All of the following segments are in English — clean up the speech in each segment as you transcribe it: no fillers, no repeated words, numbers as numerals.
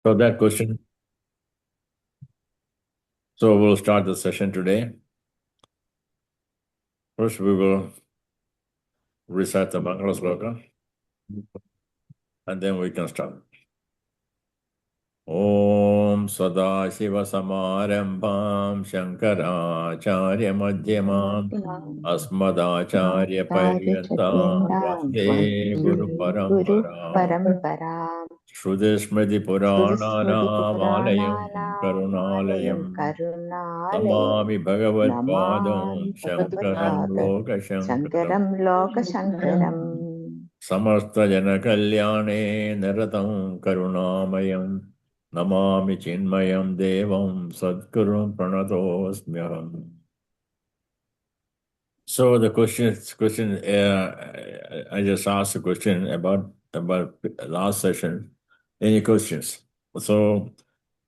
So that question. So we'll start the session today. First, we will recite the Mangala Sloka, and then we can start. Om Sadashiva Samarambham Shankaracharya Madhyamam Asmadacharya Paryantam Vande Guru Parampara Shrudismriti Puranaram Alayam Karunalayam Namami Bhagavad Padam Shankaram Loka Shankaram Samasta Jana Kalyane Naratam Karunamayam Namami Chinmayam Devam Sadgurum Pranatosmyaham. So the question, I just asked a question about last session. Any questions? So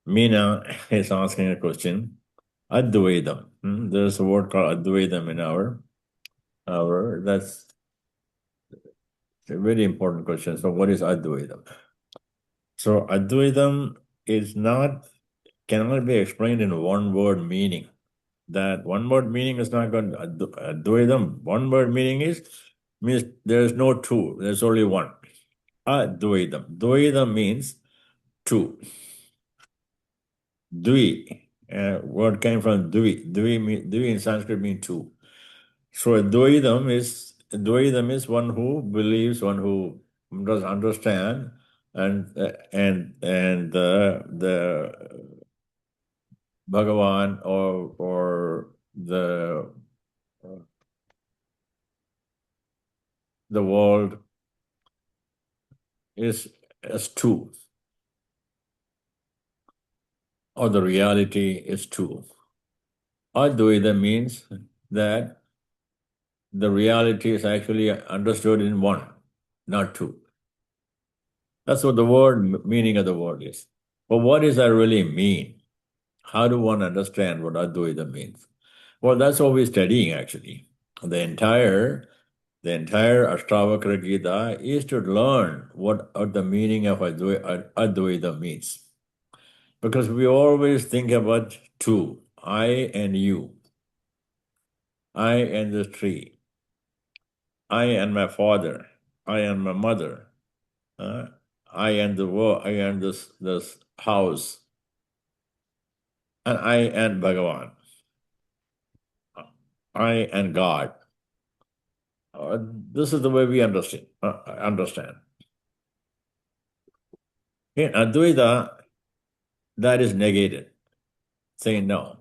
Meena is asking a question. Advaitam. There's a word called Advaitam in our that's a very important question. So what is Advaitam? So Advaitam cannot be explained in one word meaning. That one word meaning is not going to Advaitam. One word meaning means there's no two, there's only one. Advaitam. Dvaitam means two. Dvi. Word came from Dvi. Dvi in Sanskrit means two. So Advaitam is one who believes, one who does understand, and the Bhagavan or the world is as two, or the reality is two. Advaita means that the reality is actually understood in one, not two. That's what the meaning of the word is. But what does that really mean? How do one understand what Advaita means? Well, that's what we're studying actually. The entire Aṣṭāvakra Gītā is to learn what the meaning of Advaita means. Because we always think about two, I and you, I and the tree, I and my father, I and my mother, I and the world, I and this house, and I and Bhagavan, I and God. This is the way we understand. In Advaita, that is negated, saying no.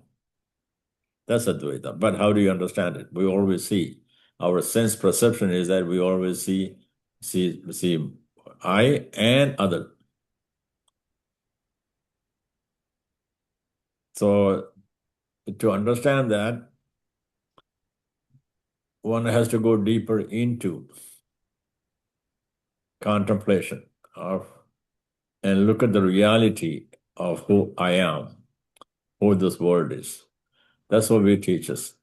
That's Advaita. But how do you understand it? We always see. Our sense perception is that we always see I and other. So to understand that, one has to go deeper into contemplation and look at the reality of who I am, who this world is. That's what we teach us.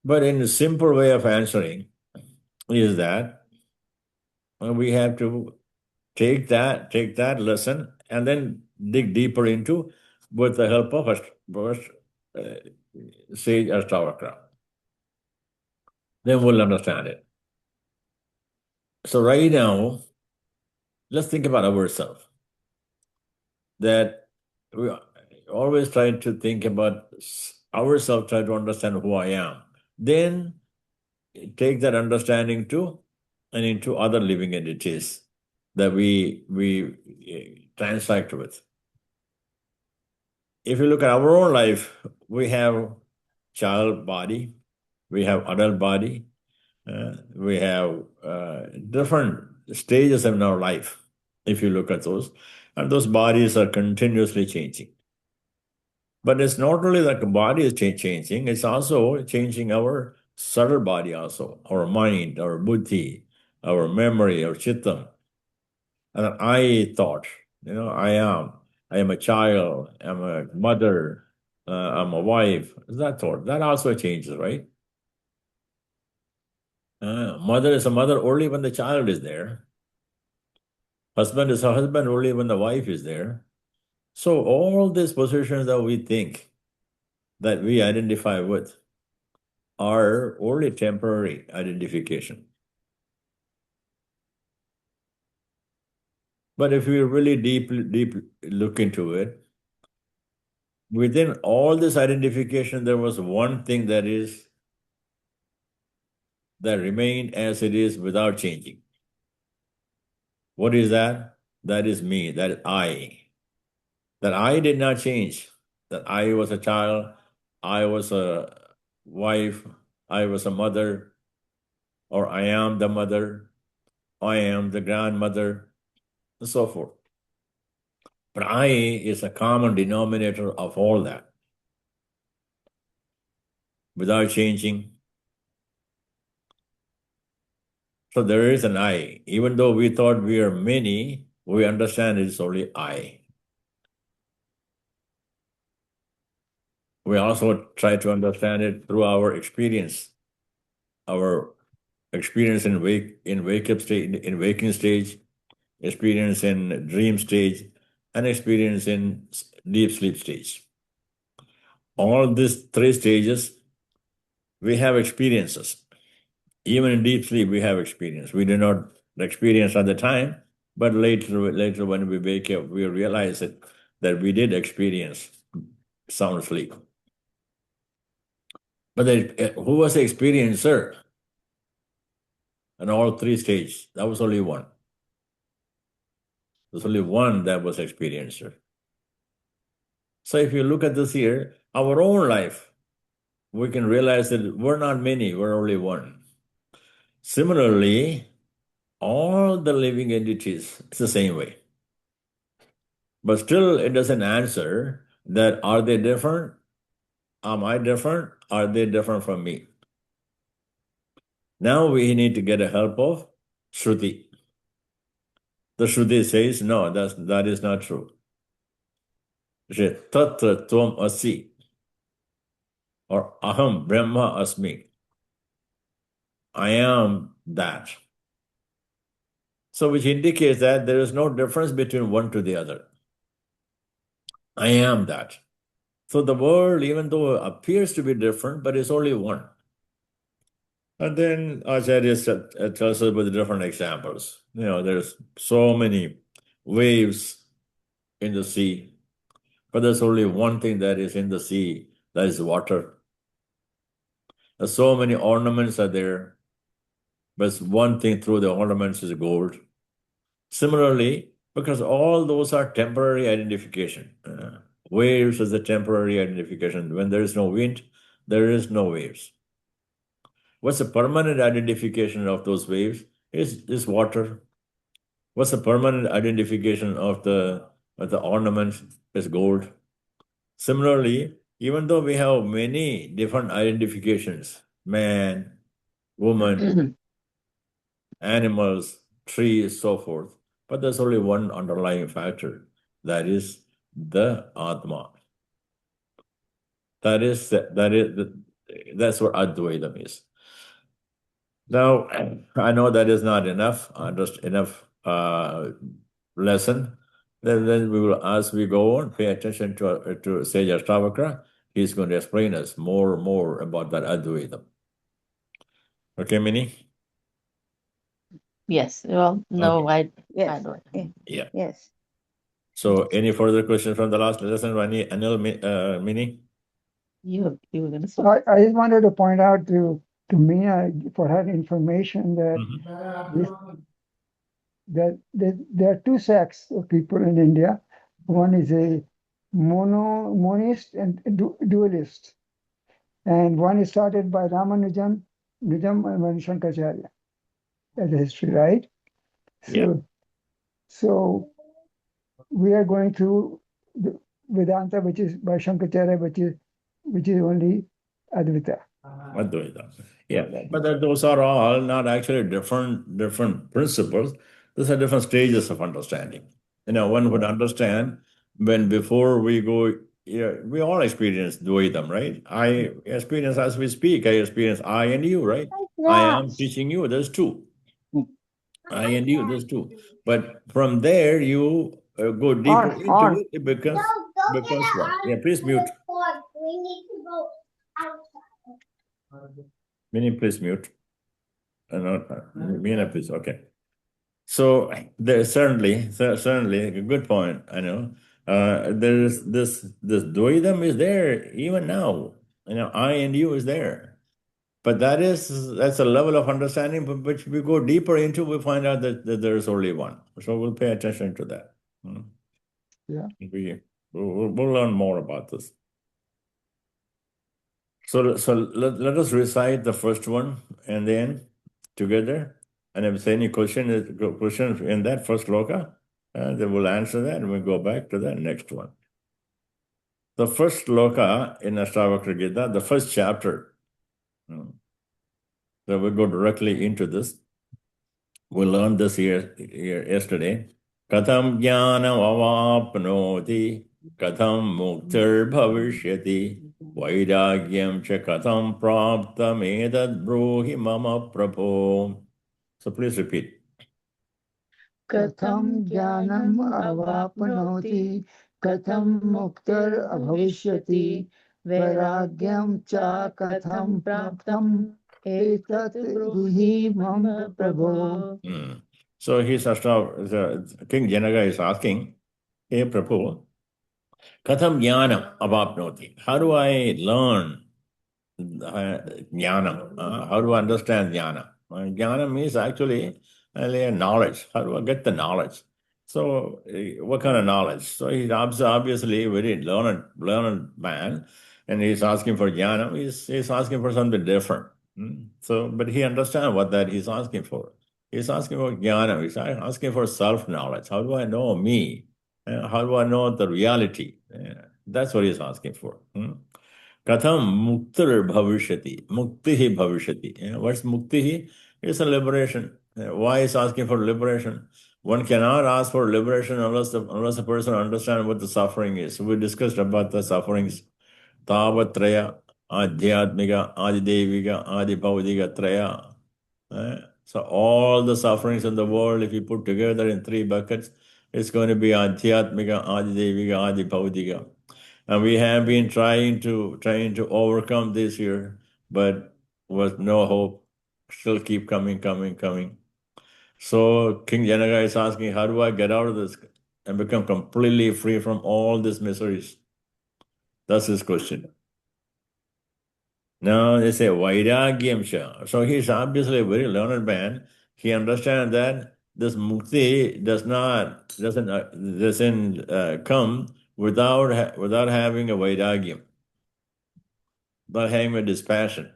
But in a simple way of answering is that we have to take that lesson and then dig deeper into with the help of Sage Aṣṭāvakra. Then we'll understand it. So right now, let's think about ourselves. That we always try to think about ourselves, try to understand who I am. Then take that understanding into other living entities that we transact with. If you look at our own life, we have child body, we have adult body, we have different stages in our life, if you look at those, and those bodies are continuously changing. But it's not only that the body is changing, it's also changing our subtle body also, our mind, our buddhi, our memory, our chittam. And I thought, I am a child, I'm a mother, I'm a wife, that thought. That also changes, right? Mother is a mother only when the child is there. Husband is a husband only when the wife is there. So all these positions that we think that we identify with are only temporary identification. But if we really deep look into it, within all this identification, there was one thing that remained as it is without changing. What is that? That is me, that is I. That I did not change. That I was a child, I was a wife, I was a mother, or I am the mother, I am the grandmother, and so forth. But I is a common denominator of all that. Without changing. So there is an I. Even though we thought we are many, we understand it's only I. We also try to understand it through our experience in wake-up stage, in waking stage, experience in dream stage, and experience in deep sleep stage. All these three stages, we have experiences. Even in deep sleep, we have experience. We do not experience at the time, but later when we wake up, we realize that we did experience sound sleep. But who was the experiencer in all three stages? That was only one. There's only one that was experiencer. So if you look at this here, our own life, we can realize that we're not many, we're only one. Similarly, all the living entities, it's the same way. But still, it doesn't answer that are they different? Am I different? Are they different from me? Now we need to get a help of Shruti. The Shruti says, no, that is not true. Tatra tvam asi, or aham brahma asmi. I am that. So which indicates that there is no difference between one to the other. I am that. So the world, even though it appears to be different, but it's only one. And then Acharya tells us with different examples. There's so many waves in the sea, but there's only one thing that is in the sea, that is water. There's so many ornaments are there, but one thing through the ornaments is gold. Similarly, because all those are temporary identification. Waves is a temporary identification. When there is no wind, there is no waves. What's the permanent identification of those waves? Is water. What's the permanent identification of the ornaments? Is gold. Similarly, even though we have many different identifications, man, woman, animals, trees, so forth, but there's only one underlying factor, that is the Atma. That's what Advaita is. Now, I know that is not enough, just enough lesson. Then we will, as we go on, pay attention to Sage Aṣṭāvakra. He's going to explain us more about that Advaita. Okay, Minnie? Yes. Well, no, okay. Yes. Yeah. Yes. So, any further questions from the last lesson, Anil, Minnie? You were going to say. I just wanted to point out to Mina for her information that that there are two sects of people in India. One is a monist and dualist, and one is started by Ramanujam and Shankaracharya as a history, right? So we are going through the Vedanta, which is by Shankaracharya, which is only Advaita. Advaita. Yeah, but those are all not actually different principles. Those are different stages of understanding. One would understand when before we go, we all experience Dvaitam, right? I experience as we speak. I experience I and you, right? I am teaching you. There's two. I and you, those two. But from there, you go deeper into on. it, it becomes one. Yeah, please mute. We need to go outside. Mini, please mute. Mina, please. Okay. So there's certainly a good point. I know there's this Dvaidam is there even now. I and you is there. But that's a level of understanding which we go deeper into, we find out that there's only one. So we'll pay attention to that. Yeah. We'll learn more about this. So let us recite the first one and then together. And if there's any question in that first sloka, then we'll answer that and we'll go back to the next one. The first sloka in Aṣṭāvakra Gītā, the first chapter. So we'll go directly into this. We learned this here yesterday. Katham jnanam avapnoti, katham muktir bhavishyati, vairagyam cha katham praptam edad bruhi mama prabho. So please repeat. Katham jnanam avapnoti, katham muktir bhavishyati, vairagyam cha katham praptam etat bruhi mama prabho. So King Janaka is asking, hey Prabhu, katham jnanam avapnoti. How do I learn Jnana? How do I understand Jnana? Jnana means actually knowledge. How do I get the knowledge? So, what kind of knowledge? So, he's obviously a very learned man, and he's asking for Jnana. He's asking for something different. So, but he understands what that he's asking for. He's asking for Jnana. He's asking for self-knowledge. How do I know me? How do I know the reality? That's what he's asking for. Katham muktir bhavishyati. Mukti bhavishyati. What's mukti? It's a liberation. Why is asking for liberation? One cannot ask for liberation unless a person understands what the suffering is. We discussed about the sufferings. Tāvatraya, Adhyatmika, Adidevika, Adibhaudika Traya. So all the sufferings in the world, if you put together in three buckets, it's going to be Adhyatmika, Adidevika, Adibhaudika. And we have been trying to overcome this year, but with no hope, still keep coming. So King Janaka is asking, how do I get out of this and become completely free from all these miseries? That's his question. Now they say Vairāgyam. So he's obviously a very learned man. He understands that this mukti doesn't come without having a Vairāgyam, without having a dispassion.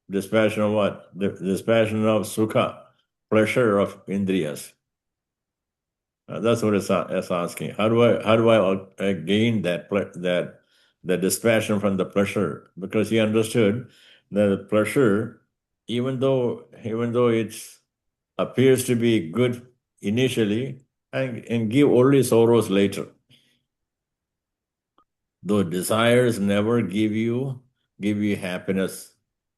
Dispassion of what? The dispassion of sukha, pleasure of indriyas. That's what it's asking. How do I gain that dispassion from the pleasure? Because he understood that the pleasure, even though it appears to be good initially, and give only sorrows later. Though desires never give you happiness,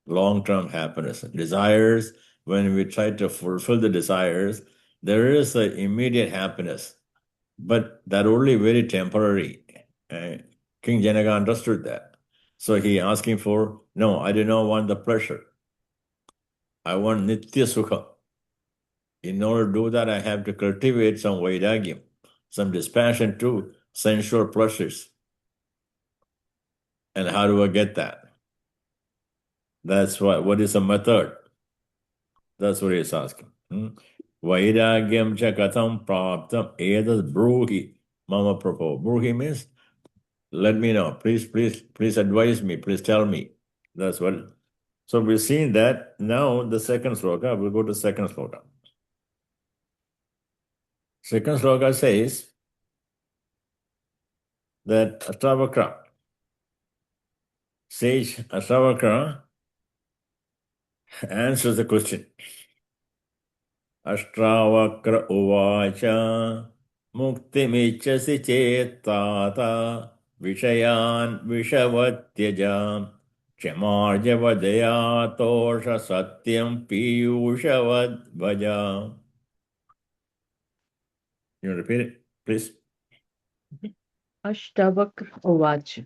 long-term happiness. Desires, when we try to fulfill the desires, there is an immediate happiness, but that only very temporary. King Janaka understood that. So he asking for, no, I do not want the pleasure. I want nitya sukha. In order to do that, I have to cultivate some vairagya, some dispassion to sensual pleasures. And how do I get that? That's what is the method? That's what he's asking. Vairagyam cha katham praptam edas bruhi mama prabho. Bruhi means, let me know. Please advise me. Please tell me. That's what. So we've seen that. Now the second sloka, we'll go to second sloka. Second sloka says that Ashtavakra, Sage Aṣṭāvakra answers the question. Aṣṭāvakra uvacha muktimichasi cetata vishayan vishavatyaja Kshamārjava Dayā Toṣa Satyam Piyūshavad Bhaja. You repeat it, please? Aṣṭāvakra Uvacha.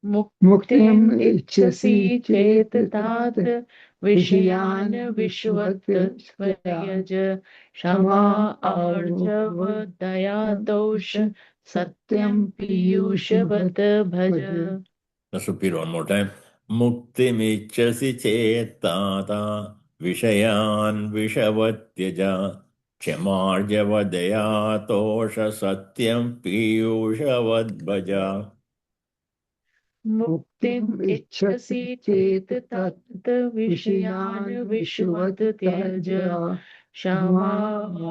Muktim Muktim ichasi ichasi chet tat tat vishayan vishayan vishvat vishvat svaraja Kṣamā Kṣamā Ārjava Dayā Toṣa Satyam Piyūshvat bhaja. Let's repeat one more time. Muktimichasi cetata vishayan vishavatyaja kshamarjavadaya tosha satyam piyushavad bhaja. Muktim ichasi chet tat vishayan vishvat tyaja Kṣamā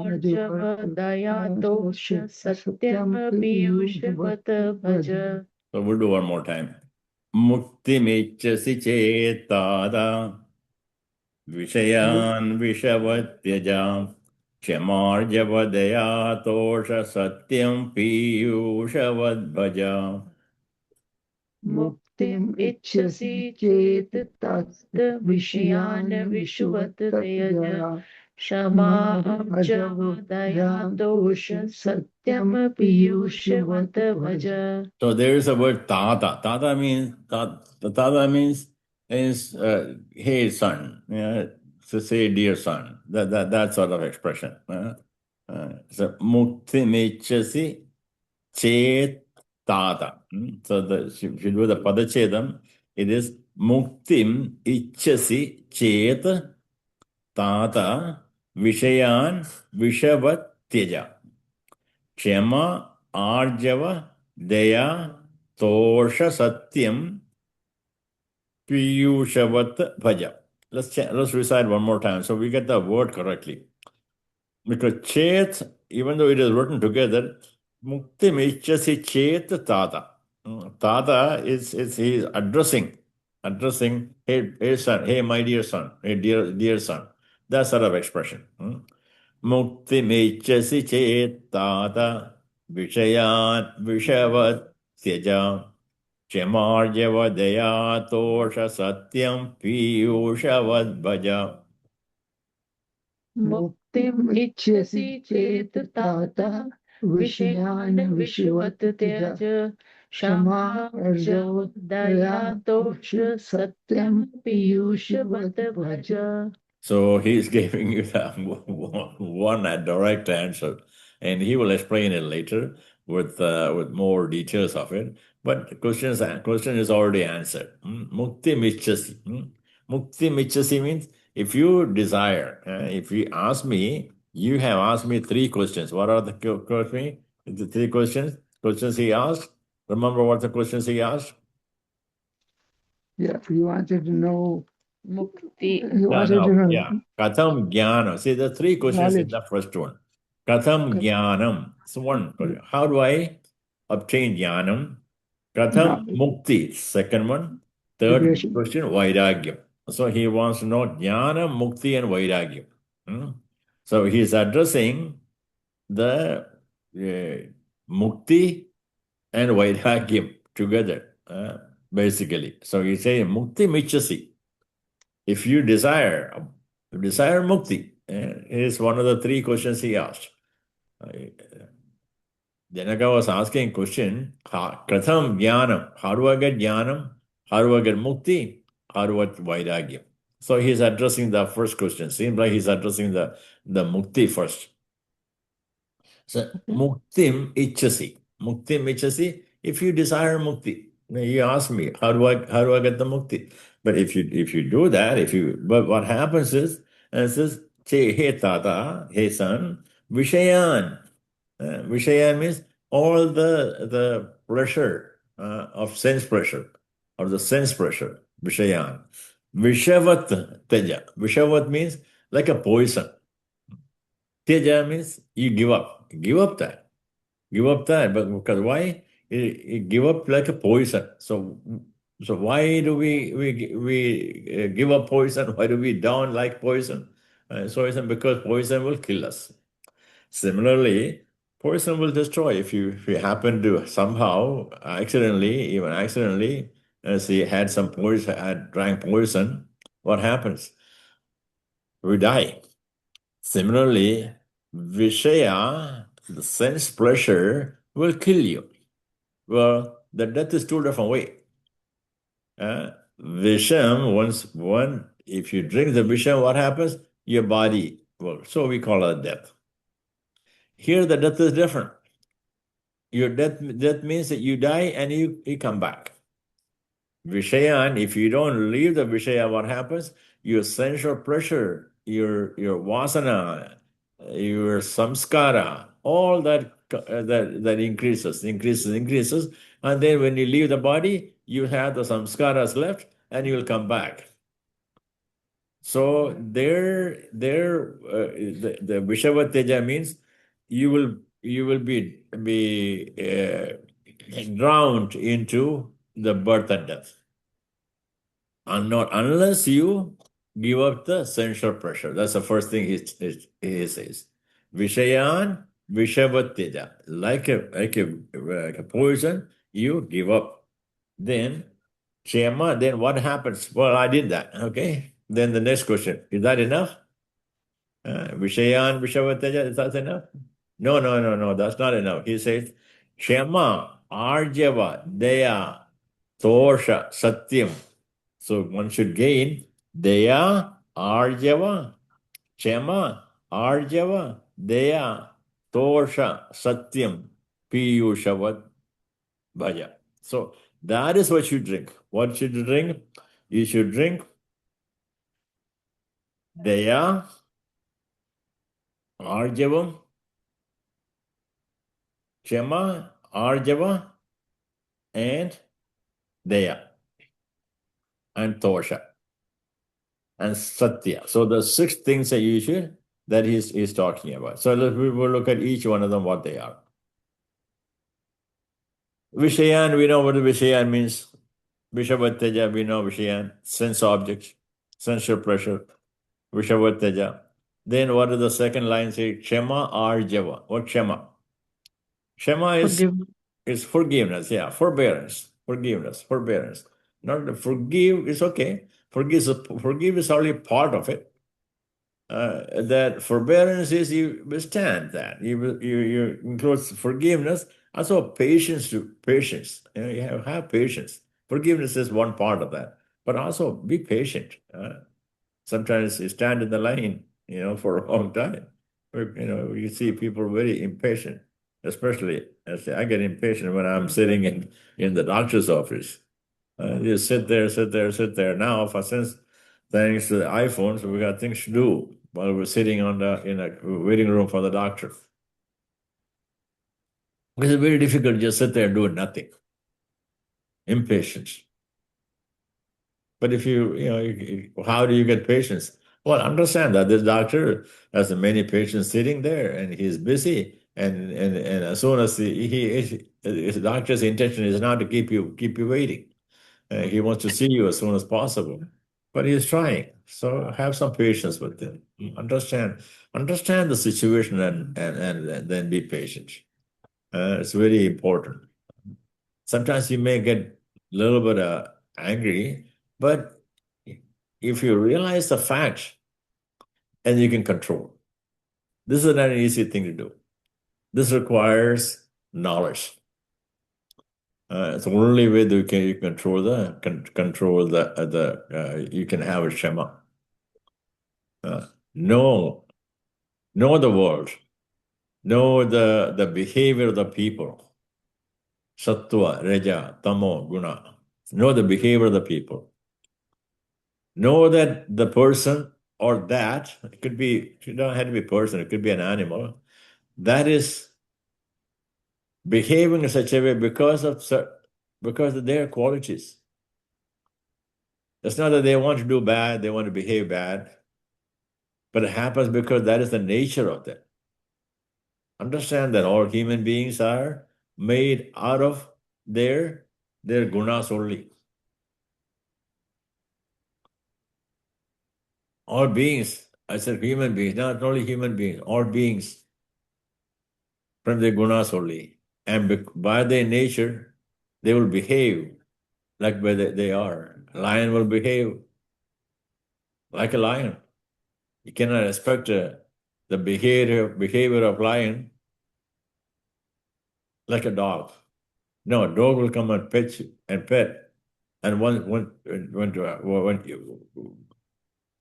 Ārjava Dayā Toṣa Satyam Piyūshvat bhaja. So we'll do one more time. Muktimichasi cetata vishayan vishavatyaja kshamarjavadaya tosha satyam piyushavad bhaja. Muktim ichasi chet tat vishayan vishvat tyaja Kṣamā Ārjava Dayā Toṣa Satyam Piyūshvat bhaja. So there is a word tata. Tata means hey son, to say dear son. That sort of expression. So mukti mechasi chet tata. So if you do the padachedam, it is muktim ichasi chet tata vishayan vishavat tyaja. Kṣamā Ārjava Dayā Toṣa Satyam Piyūshavad Bhaja. Let's recite one more time so we get the word correctly. Because Chet, even though it is written together, Mukti Michasi Chet Tata. Tata is he is addressing, hey son, hey my dear son, hey dear son. That sort of expression. Mukti Michasi Chet Tata Vishayan Vishavat Tyaja Kshamarjava Dayā Toṣa Satyam Piyūshavad Bhaja. Muktim ichasi chet tata vishayan vishvat tyaja Kṣamā Ārjava Dayā Toṣa Satyam Piyūshvat bhaja. So he's giving you the one direct answer, and he will explain it later with more details of it. But the question is already answered. Mukti michasi. Mukti michasi means if you desire. If you ask me, you have asked me three questions. What are the questions? The three questions? Questions he asked. Remember what the questions he asked? Yeah, you wanted to know. Mukti. You wanted to know. Yeah. Katham Jñāna. See, the three questions in Knowledge. the first one. Katham Jñānam. So one question. How do I obtain Jnanam? Katham Mukti. Second one. Third Liberation. question, Vairagya. So he wants to know Jnana, Mukti, and Vairagya. So he's addressing the Mukti and Vairagya together, basically. So he's saying Mukti Michasi. If you desire Mukti, is one of the three questions he asked. Janaka was asking a question, Katham Jnanam, how do I get Jnanam? How do I get Mukti? How do I get Vairagya? So he's addressing the first question. Seems like he's addressing the Mukti first. So Muktim Ichasi. Muktim Ichasi, if you desire Mukti. You ask me, how do I get the Mukti? But if you do that, but what happens is, and it says, hey tata, hey son, Vishayan. Vishayan means all the pressure of sense pressure, or the sense pressure, Vishayan. Vishavat Teja. Vishavat means like a poison. Teja means you give up. Give up that. But because why? You give up like a poison. So why do we give up poison? Why do we down like poison? Because poison will kill us. Similarly, poison will destroy if you happen to somehow accidentally as he had some poison, drank poison, what happens? We die. Similarly, Vishaya, the sense pleasure, will kill you. Well, the death is two different ways. Visham, if you drink the Visham, what happens? Your body will. So we call it death. Here, the death is different. Your death means that you die and you come back. Vishayan, if you don't leave the Vishaya, what happens? Your sensual pleasure, your vasana, your samskara, all that increases, and then when you leave the body, you have the samskaras left, and you will come back. So the Vishavateja means you will be drowned into the birth and death. And not unless you give up the sensual pressure. That's the first thing he says. Vishayan Vishavateja. Like a poison, you give up. Then Kṣamā, then what happens? Well, I did that. Okay. Then the next question, is that enough? Vishayan Vishavateja, is that enough? No, that's not enough. He says, Kṣamā, Ārjava, Dayā, Toṣa, Satyam. So one should gain Dayā, Ārjava, Kṣamā, Ārjava, Dayā, Toṣa, Satyam, Piyushavat, Bhaja. So that is what you drink. What should you drink? You should drink Dayā, Ārjava, Kṣamā, Ārjava, and Dayā, and Toṣa, and Satya. So the 6 things that you should, that he's talking about. So we will look at each one of them, what they are. Vishayan, we know what the Vishayan means. Vishavateja, we know Vishayan, sense objects, sensual pressure, Vishavateja. Then what is the second line say? Kṣamā, Ārjava. What Kṣamā? Kṣamā is forgiveness, forbearance. Not to forgive is okay. Forgive is only part of it. That forbearance is you withstand that. You include forgiveness, also patience. You have patience. Forgiveness is one part of that, but also be patient. Sometimes you stand in the line, for a long time. You see people very impatient, especially I get impatient when I'm sitting in the doctor's office. You sit there. Now, since thanks to the iPhones, we got things to do while we're sitting in a waiting room for the doctor. It's very difficult to just sit there doing nothing. Impatience. But if how do you get patience? Well, understand that this doctor has many patients sitting there, and he's busy. And as soon as his doctor's intention is not to keep you waiting. He wants to see you as soon as possible, but he's trying. So have some patience with him. Understand the situation, and then be patient. It's very important. Sometimes you may get a little bit angry, but if you realize the fact and you can control, this is not an easy thing to do. This requires knowledge. It's the only way that you can control you can have a Kṣamā. Know the world. Know the behavior of the people. Sattva, Raja, Tamo, Guna. Know the behavior of the people. Know that the person or that, it don't have to be a person, it could be an animal, that is behaving in such a way because of their qualities. It's not that they want to do bad, they want to behave bad, but it happens because that is the nature of them. Understand that all human beings are made out of their gunas only. All beings, I said human beings, not only human beings, all beings from their gunas only. And by their nature, they will behave like where they are. A lion will behave like a lion. You cannot expect the behavior of lion like a dog. No, a dog will come and pet you, and when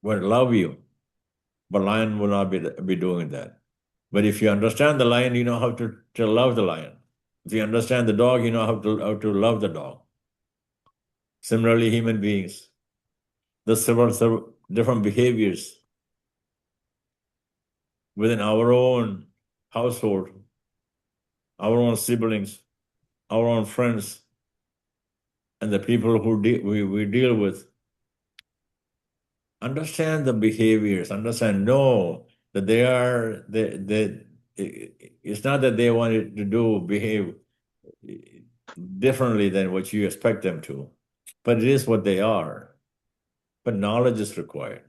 love you, but lion will not be doing that. But if you understand the lion, you know how to love the lion. If you understand the dog, you know how to love the dog. Similarly, human beings, there's several different behaviors within our own household, our own siblings, our own friends, and the people who we deal with. Understand the behaviors, know that it's not that they wanted to behave differently than what you expect them to, but it is what they are. But knowledge is required.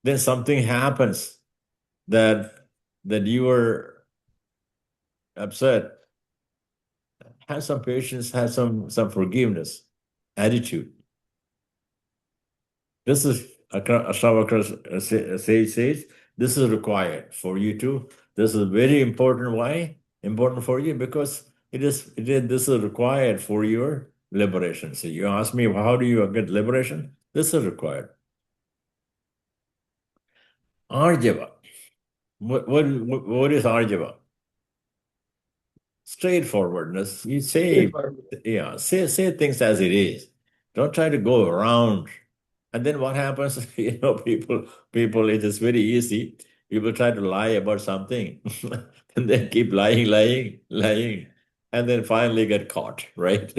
Then something happens that you were upset. Have some patience, have some forgiveness, attitude. This is Aṣṭāvakra sage says, this is required for you to. This is very important. Why? Important for you because this is required for your liberation. So you ask me, how do you get liberation? This is required. Ārjava. What is Ārjava? Straightforwardness. You say, say things as it is. Don't try to go around. And then what happens? People, it is very easy. People try to lie about something, and then keep lying, and then finally get caught, right?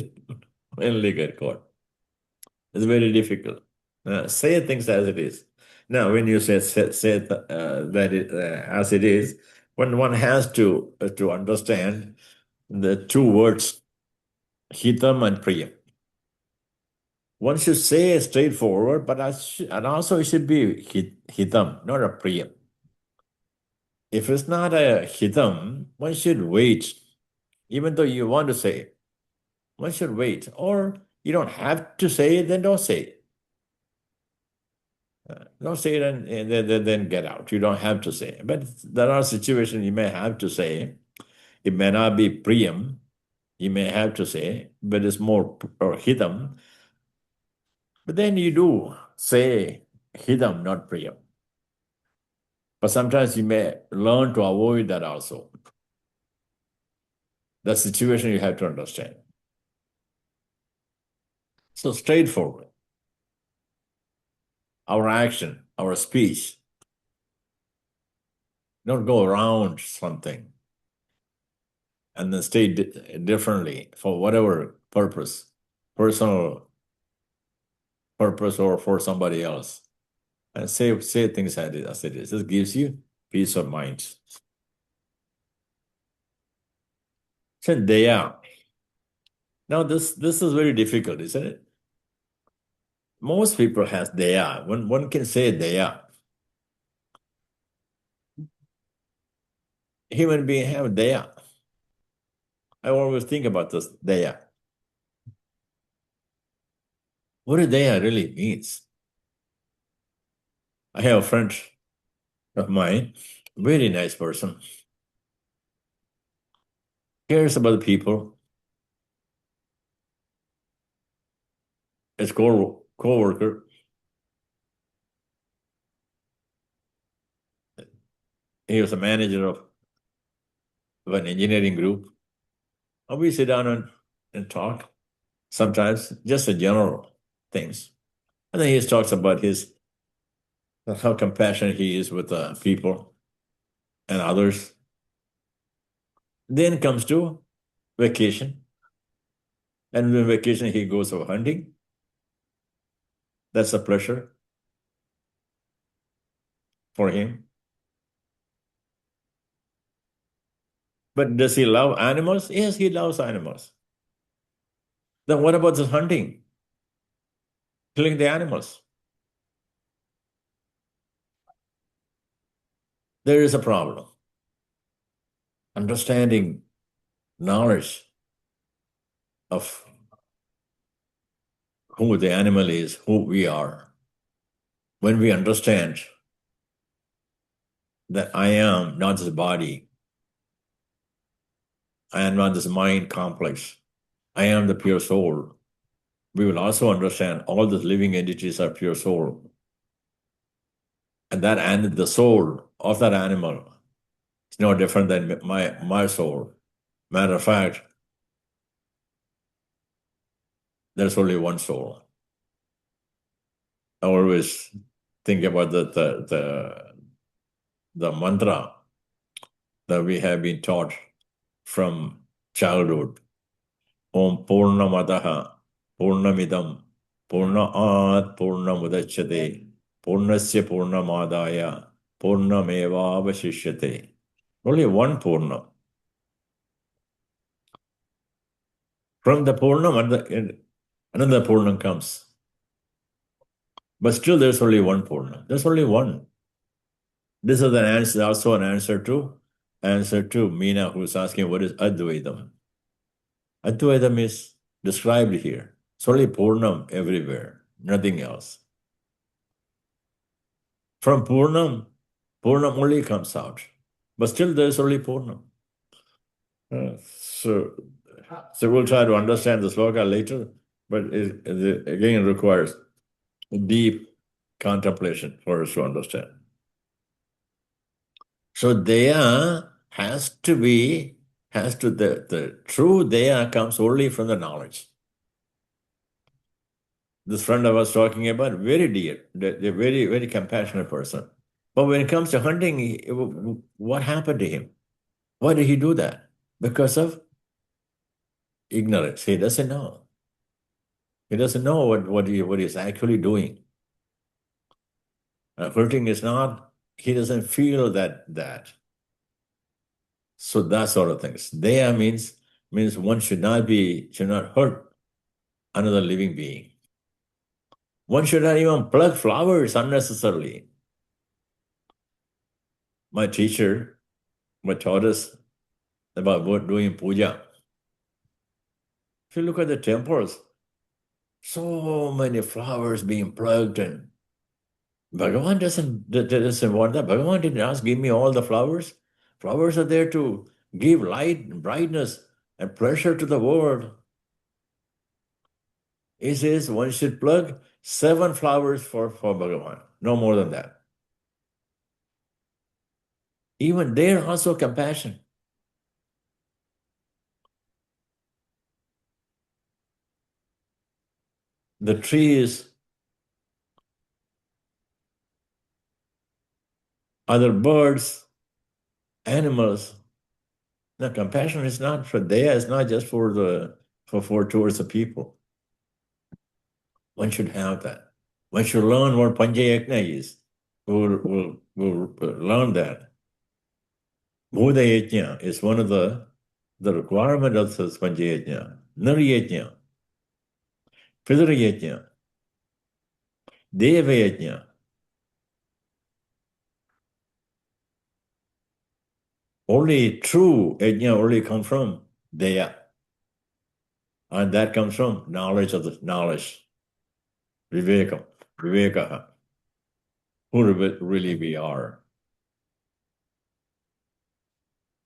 Finally get caught. It's very difficult. Say things as it is. Now, when you say that as it is, when one has to understand the two words, hitam and priyam. One should say straightforward, but and also it should be hitam, not a priyam. If it's not a hitam, one should wait. Even though you want to say it, one should wait. Or you don't have to say it, then don't say it. Don't say it and then get out. You don't have to say it. But there are situations you may have to say. It may not be priyam. You may have to say, but it's more hitam. But then you do say hidam, not priyam. But sometimes you may learn to avoid that also. The situation you have to understand. So straightforward. Our action, our speech. Don't go around something and then stay differently for whatever purpose, personal purpose or for somebody else. And say things as it is. This gives you peace of mind. So Dayā. Now this is very difficult, isn't it? Most people has Dayā. One can say Dayā. Human beings have Dayā. I always think about this Dayā. What does Dayā really means? I have a friend of mine, very nice person, cares about the people. His co-worker, he was a manager of an engineering group. And we sit down and talk, sometimes just the general things. And then he talks about how compassionate he is with people and others. Then comes to vacation. And when vacation, he goes for hunting. That's a pleasure for him. But does he love animals? Yes, he loves animals. Then what about the hunting? Killing the animals? There is a problem. Understanding knowledge of who the animal is, who we are. When we understand that I am not this body, I am not this mind complex, I am the pure soul, we will also understand all the living entities are pure soul. And the soul of that animal is no different than my soul. Matter of fact, there's only one soul. I always think about the mantra that we have been taught from childhood. Om Purnamadaha Purnamidam Purnaat Purnamudachyate Purnasya Purnamadaya Purnamevavashishyate. Only one Purna. From the Purnam, another Purnam comes. But still there's only one Purna. There's only one. This is an answer, also an answer to Meena, who's asking what is Advaitam. Advaitam is described here. It's only Purnam everywhere, nothing else. From Purnam only comes out. But still there's only Purnam. So we'll try to understand the sloka later, but it again requires deep contemplation for us to understand. So Dayā the true Dayā comes only from the knowledge. This friend I was talking about, very dear, they're very, very compassionate person. But when it comes to hunting, what happened to him? Why did he do that? Because of ignorance. He doesn't know. He doesn't know what he's actually doing. Hurting is not, he doesn't feel that. So that sort of things. Daya means one should not hurt another living being. One should not even pluck flowers unnecessarily. My teacher taught us about doing puja. If you look at the temples, so many flowers being plucked, and Bhagavan doesn't want that. Bhagavan didn't ask, give me all the flowers. Flowers are there to give light, brightness, and pleasure to the world. He says one should pluck 7 flowers for Bhagavan, no more than that. Even there also compassion. The trees, other birds, animals. Now compassion is not for Daya, it's not just for towards the people. One should have that. One should learn what Panchayajna is. We'll learn that. Bhuta Yajna is one of the requirement of this Panchayajna. Nara Yajna, Pidra Yajna, Deva Yajna. Only true Yajna only comes from Daya. And that comes from knowledge of the knowledge. Viveka. Who really we are.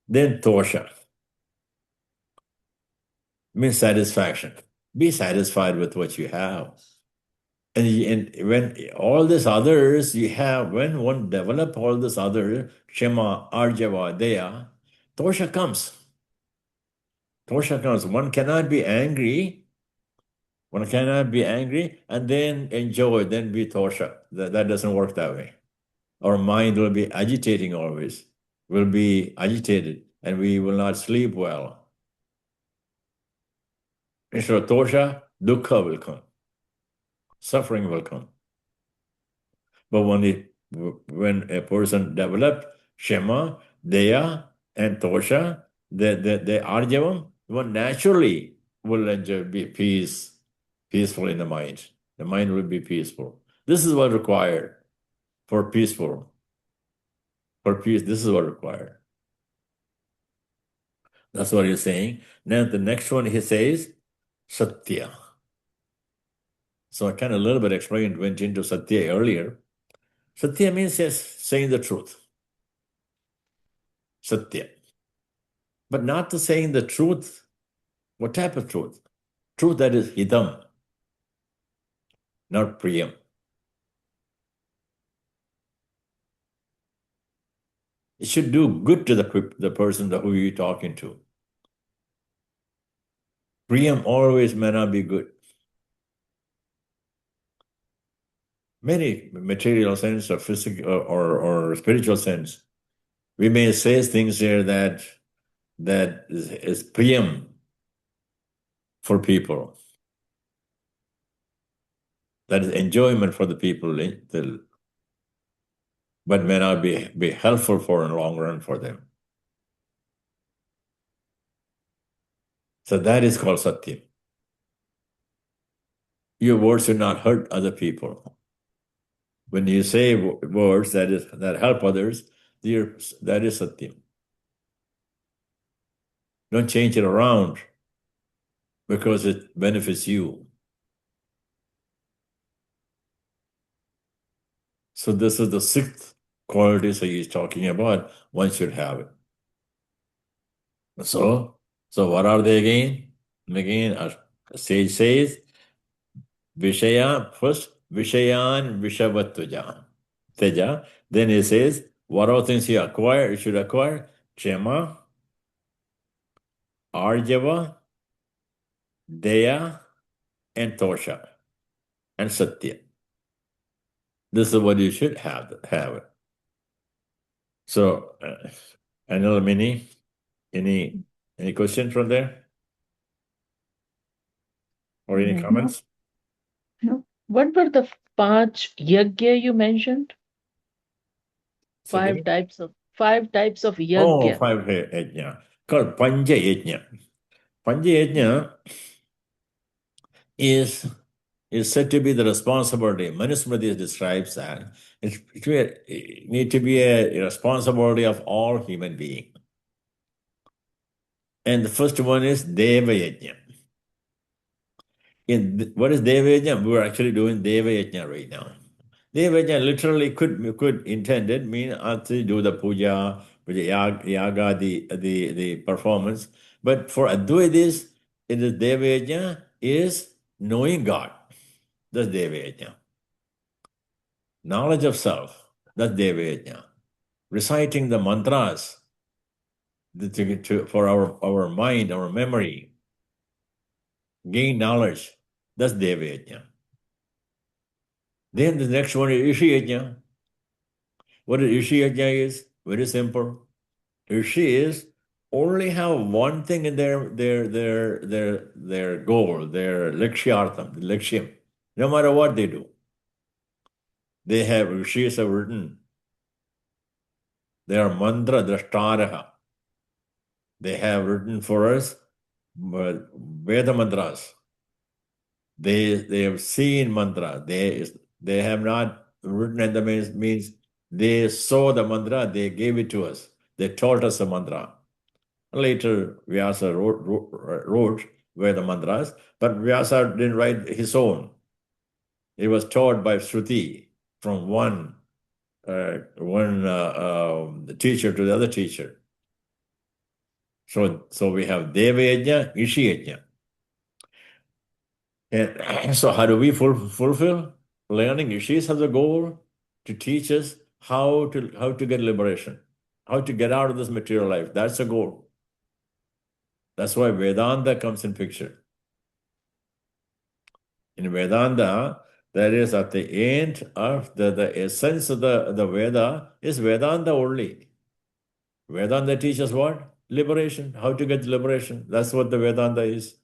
Then Toṣa means satisfaction. Be satisfied with what you have. And when all these others you have, when one develop all this other, Kṣamā, Ārjava, Dayā, Toṣa comes. Toṣa comes. One cannot be angry. One cannot be angry and then enjoy, then be Toṣa. That doesn't work that way. Our mind will be agitating always. Will be agitated and we will not sleep well. Instead of Toṣa, dukkha will come. Suffering will come. But when a person develops Kṣamā, Dayā, and Toṣa, the Ārjava, one naturally will enjoy, be peaceful in the mind. The mind will be peaceful. This is what required for peaceful. For peace, this is what required. That's what he's saying. Now the next one he says, Satya. So I kind of a little bit went into Satya earlier. Satya means saying the truth. Satya. But not to saying the truth. What type of truth? Truth that is hidam, not priyam. It should do good to the person who you're talking to. Priyam always may not be good. Many material sense or physical or spiritual sense, we may say things here that is priyam for people. That is enjoyment for the people, but may not be helpful for in the long run for them. So that is called Satya. Your words should not hurt other people. When you say words that help others, that is Satya. Don't change it around because it benefits you. So this is the sixth quality that he's talking about. One should have it. So what are they again? Again, sage says, Vishaya, first, Vishayan Vishavattuja. Teja. Then he says, what are things you should acquire? Kṣamā, Ārjava, Dayā, and Toṣa, and Satya. This is what you should have. So, another mini, any question from there? Or any comments? No. What were the five yajna you mentioned? Five types of yajna. Oh, five yajna. Called Panja Yajna. Panja Yajna is said to be the responsibility. Manusmriti describes that. It need to be a responsibility of all human beings. And the first one is Deva Yajna. What is Deva Yajna? We're actually doing Deva Yajna right now. Deva Yajna literally could intended mean actually do the puja, yaga, the performance. But for Advaitis, it is Deva Yajna is knowing God. That's Deva Yajna. Knowledge of self. That's Deva Yajna. Reciting the mantras for our mind, our memory. Gain knowledge. That's Deva Yajna. Then the next one is Rishi Yajna. What is Rishi Yajna is? Very simple. Rishi is only have one thing in their goal, their lakshyam, no matter what they do. They have Rishis have written. They are mantra drashtaraha. They have written for us Veda mantras. They have seen mantra. They have not written, and the means they saw the mantra, they gave it to us. They taught us the mantra. Later, Vyasa wrote Veda mantras, but Vyasa didn't write his own. It was taught by Shruti from one teacher to the other teacher. So we have Deva Yajna, Rishi Yajna. And so how do we fulfill? Learning Rishis has a goal to teach us how to get liberation, how to get out of this material life. That's the goal. That's why Vedanta comes in picture. In Vedanta, that is at the end of the essence of the Veda is Vedanta only. Vedanta teaches what? Liberation, how to get liberation. That's what the Vedanta is.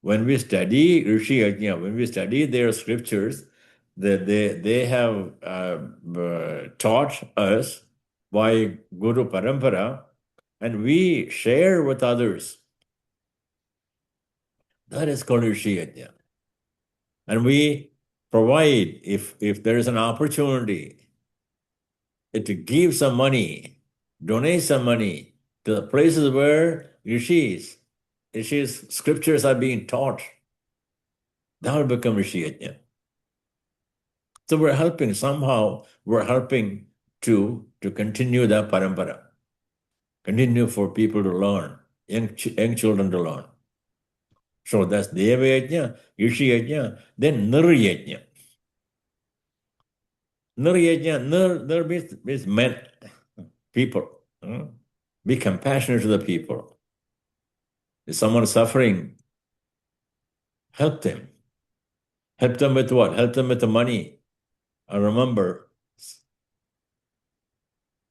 When we study Rishi Yajna, when we study their scriptures, they have taught us by Guru Parampara, and we share with others. That is called Rishi Yajna. And we provide, if there is an opportunity, to give some money, donate some money to the places where Rishis scriptures are being taught. That will become Rishi Yajna. So we're helping, somehow we're helping to continue that parampara. Continue for people to learn, young children to learn. So that's Deva Yajna, Rishi Yajna, then Nir Yajna. Nir Yajna, Nir means men, people. Be compassionate to the people. If someone is suffering, help them. Help them with what? Help them with the money. I remember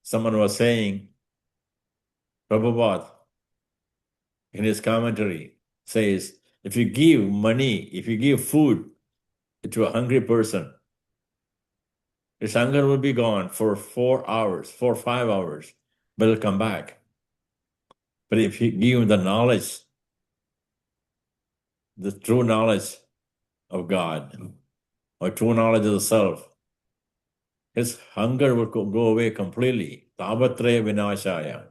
someone was saying, Prabhupada, in his commentary, says, if you give money, if you give food to a hungry person, his hunger will be gone for 4 hours, 4 or 5 hours, but it'll come back. But if you give him the knowledge, the true knowledge of God, or true knowledge of the self, his hunger will go away completely. Tāvatraya vināṣāya.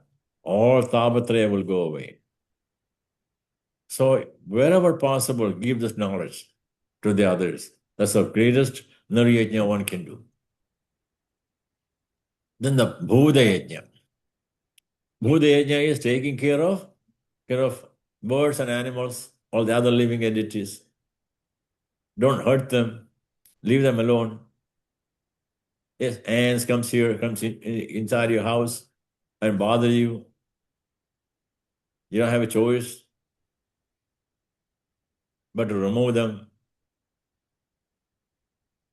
All Tāvatraya will go away. So wherever possible, give this knowledge to the others. That's the greatest Nirayajna one can do. Then the Bhūdayajna. Bhūdayajna is taking care of birds and animals, all the other living entities. Don't hurt them. Leave them alone. Yes, ants comes inside your house and bother you. You don't have a choice but to remove them.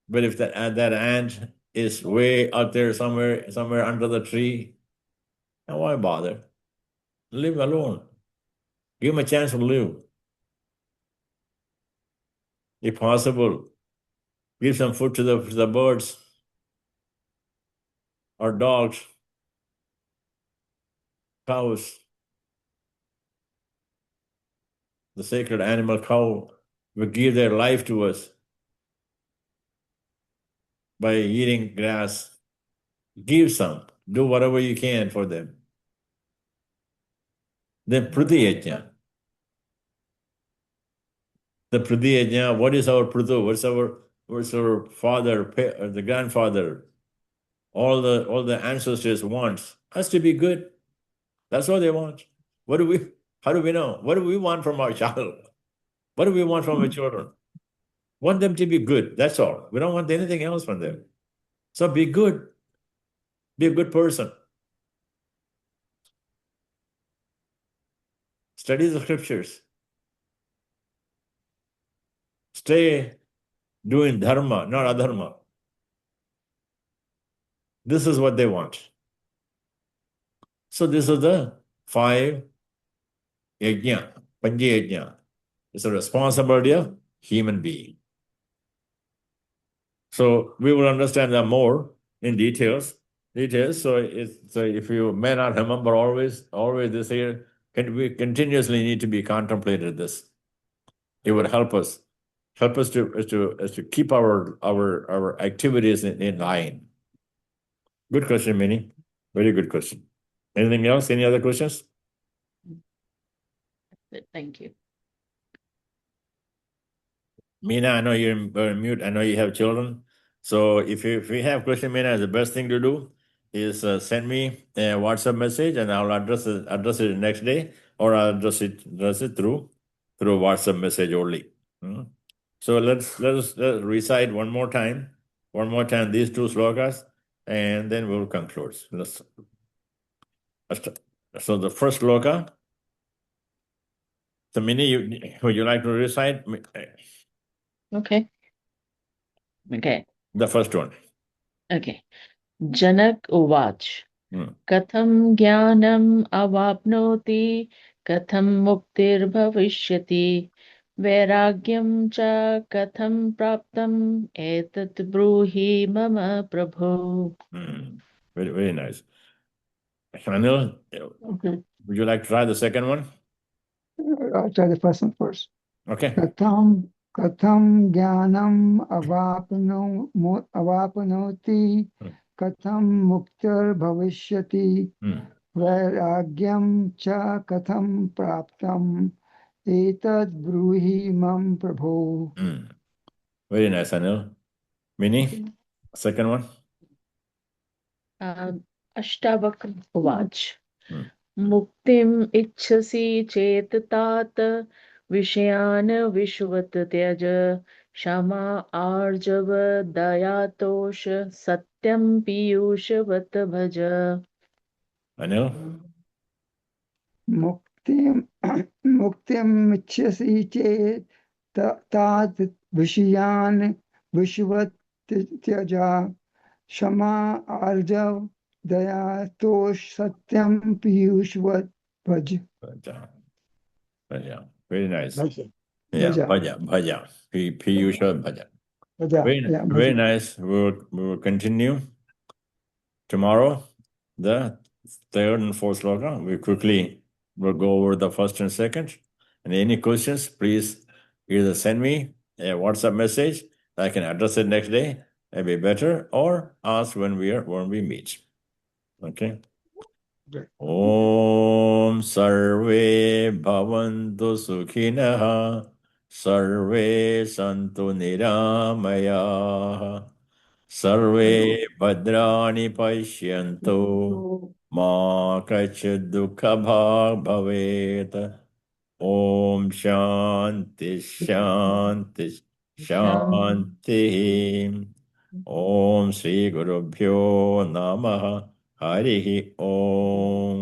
But if that ant is way out there somewhere under the tree, now why bother? Leave him alone. Give him a chance to live. If possible, give some food to the birds or dogs, cows. The sacred animal cow will give their life to us by eating grass. Give some. Do whatever you can for them. Then Priti Yajna. The Priti Yajna, what is our Prithu? What's our father, the grandfather? All the ancestors want us to be good. That's what they want. How do we know? What do we want from our child? What do we want from our children? Want them to be good. That's all. We don't want anything else from them. So be good. Be a good person. Study the scriptures. Stay doing dharma, not adharma. This is what they want. So this is the 5 yajna, pancha yajna. It's the responsibility of human being. So we will understand that more in details. So if you may not remember always this here, we continuously need to be contemplated this. It would help us to keep our activities in line. Good question, Minnie. Very good question. Anything else? Any other questions? Thank you. Meena, I know you're on mute. I know you have children. So if you have question, Meena, the best thing to do is send me a WhatsApp message and I'll address it the next day, or I'll address it through WhatsApp message only. So let's recite one more time these 2 slokas, and then we'll conclude. So the first sloka. So Minnie, would you like to recite? Okay. The first one. Okay. Janak Uvach. Hmm. Katham Jnanam Avapnoti, Katham Muktir Bhavishyati, Vairagyam Cha Katham Praptam, Etat Bruhi Mama Prabhu. Very, very nice. Anil, Okay. would you like to try the second one? I'll try the first one first. Okay. Katham jnanam avapnoti, katham muktir bhavishyati, vairagyam cha katham praptam, etad bruhi mam prabhu. Very nice, Anil. Mini, second one. Ashtavakra Vach. Hmm. Muktim ichhasi chet tat vishayan vishvat tyaj Kṣamā Ārjava Dayā Toṣa Satyam Piyūṣavat bhaja. Anil? Muktim Muktim Ichhyasi Chet Tat Vishayan Vishvat Tyaja Kṣamā Ārjava Dayā Toṣ Satyam Piyushvat Bhaj. Bhaja. Bhaja. Very nice. Bhaja. Yeah, Bhaja. bhaja. Piyusha bhaja. Bhaja. Very, Yeah, very bhaja. nice. We will continue tomorrow. The third and fourth sloka. We quickly will go over the first and second. And any questions, please either send me a WhatsApp message. I can address it next day. Maybe better, or ask when we meet. Okay. Okay. Om Sarve Bhavantu Sukhinah Sarve Santu Niramayah Sarve Bhadrani Pashyantu Ma Kachid Dukha Bhag Bhavet Om Shanti Shanti Shanti Om Sri Guru Bhyo Namaha Harihi Om